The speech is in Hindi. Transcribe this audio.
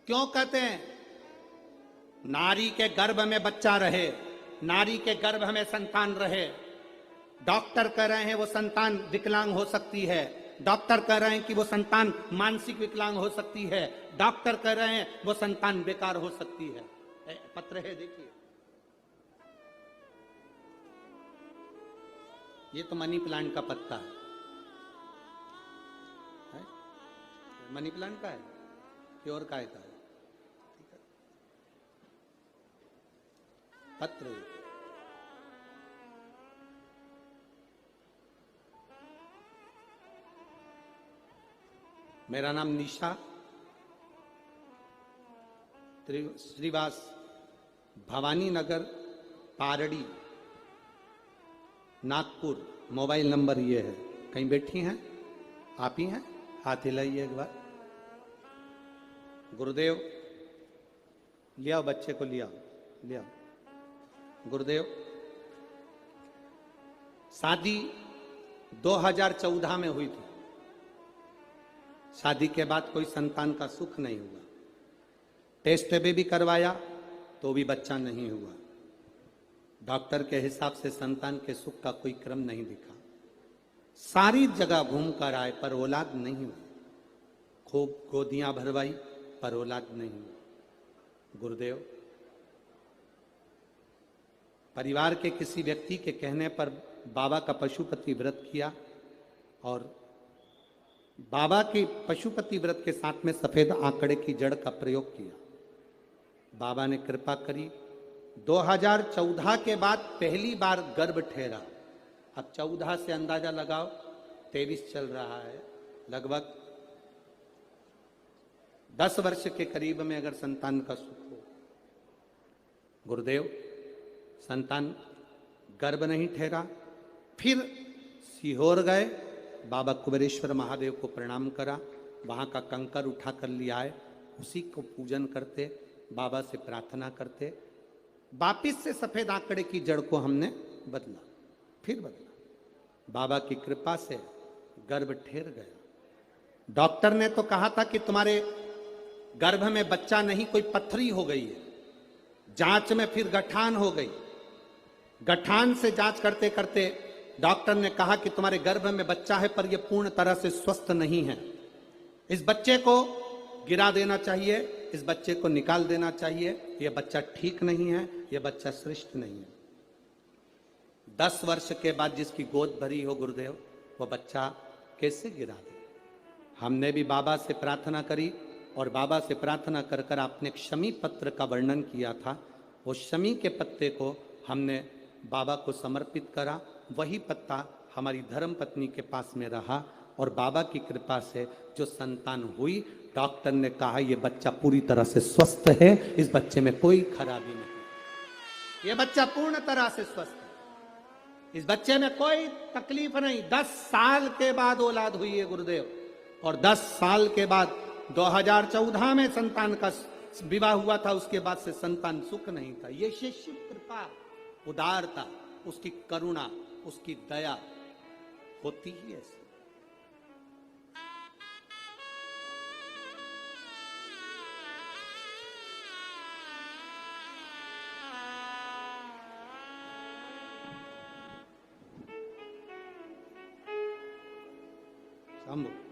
क्यों कहते हैं? नारी के गर्भ में बच्चा रहे, नारी के गर्भ में संतान रहे। डॉक्टर कह रहे हैं वो संतान विकलांग हो सकती है, डॉक्टर कह रहे हैं कि वो संतान मानसिक विकलांग हो सकती है, डॉक्टर कह रहे हैं वो संतान बेकार हो सकती है। पत्र है, देखिए, ये तो मनी प्लांट का पत्ता है। मनी प्लांट का है कि और काय का है? पत्र। मेरा नाम निशा श्रीवास, भवानी नगर, पारड़ी, नागपुर। मोबाइल नंबर ये है। कहीं बैठी हैं? आप ही हैं? हाथ हिलाइए एक बार। गुरुदेव, लिया बच्चे को, लिया लिया। गुरुदेव, शादी 2014 में हुई थी। शादी के बाद कोई संतान का सुख नहीं हुआ। टेस्ट भी करवाया तो भी बच्चा नहीं हुआ। डॉक्टर के हिसाब से संतान के सुख का कोई क्रम नहीं दिखा। सारी जगह घूम कर आए पर औलाद नहीं हुई। खूब गोदियां भरवाई पर औलाद नहीं हुई। गुरुदेव, परिवार के किसी व्यक्ति के कहने पर बाबा का पशुपति व्रत किया और बाबा के पशुपति व्रत के साथ में सफेद आंकड़े की जड़ का प्रयोग किया। बाबा ने कृपा करी। 2014 के बाद पहली बार गर्भ ठहरा। अब 14 से अंदाजा लगाओ, 23 चल रहा है। लगभग 10 वर्ष के करीब में अगर संतान का सुख हो। गुरुदेव, संतान गर्भ नहीं ठहरा। फिर सीहोर गए, बाबा कुबेरेश्वर महादेव को प्रणाम करा। वहां का कंकर उठा कर लिया आए, उसी को पूजन करते, बाबा से प्रार्थना करते। वापिस से सफेद आंकड़े की जड़ को हमने बदला, फिर बदला। बाबा की कृपा से गर्भ ठहर गया। डॉक्टर ने तो कहा था कि तुम्हारे गर्भ में बच्चा नहीं, कोई पत्थरी हो गई है। जांच में फिर गठान हो गई। गठान से जांच करते करते डॉक्टर ने कहा कि तुम्हारे गर्भ में बच्चा है पर यह पूर्ण तरह से स्वस्थ नहीं है। इस बच्चे को गिरा देना चाहिए, इस बच्चे को निकाल देना चाहिए। यह बच्चा ठीक नहीं है, यह बच्चा श्रेष्ठ नहीं है। 10 वर्ष के बाद जिसकी गोद भरी हो गुरुदेव, वो बच्चा कैसे गिरा दे? हमने भी बाबा से प्रार्थना करी और बाबा से प्रार्थना कर कर आपने क्षमी पत्र का वर्णन किया था। वो क्षमी के पत्ते को हमने बाबा को समर्पित करा। वही पत्ता हमारी धर्म पत्नी के पास में रहा और बाबा की कृपा से जो संतान हुई, डॉक्टर ने कहा यह बच्चा पूरी तरह से स्वस्थ है, इस बच्चे में कोई खराबी नहीं, यह बच्चा पूर्ण तरह से स्वस्थ है, इस बच्चे में कोई तकलीफ नहीं। 10 साल के बाद औलाद हुई है गुरुदेव, और 10 साल के बाद 2014 में संतान का विवाह हुआ था। उसके बाद से संतान सुख नहीं था। ये शिव कृपा, उदारता, उसकी करुणा, उसकी दया होती ही ऐसी। शंभु।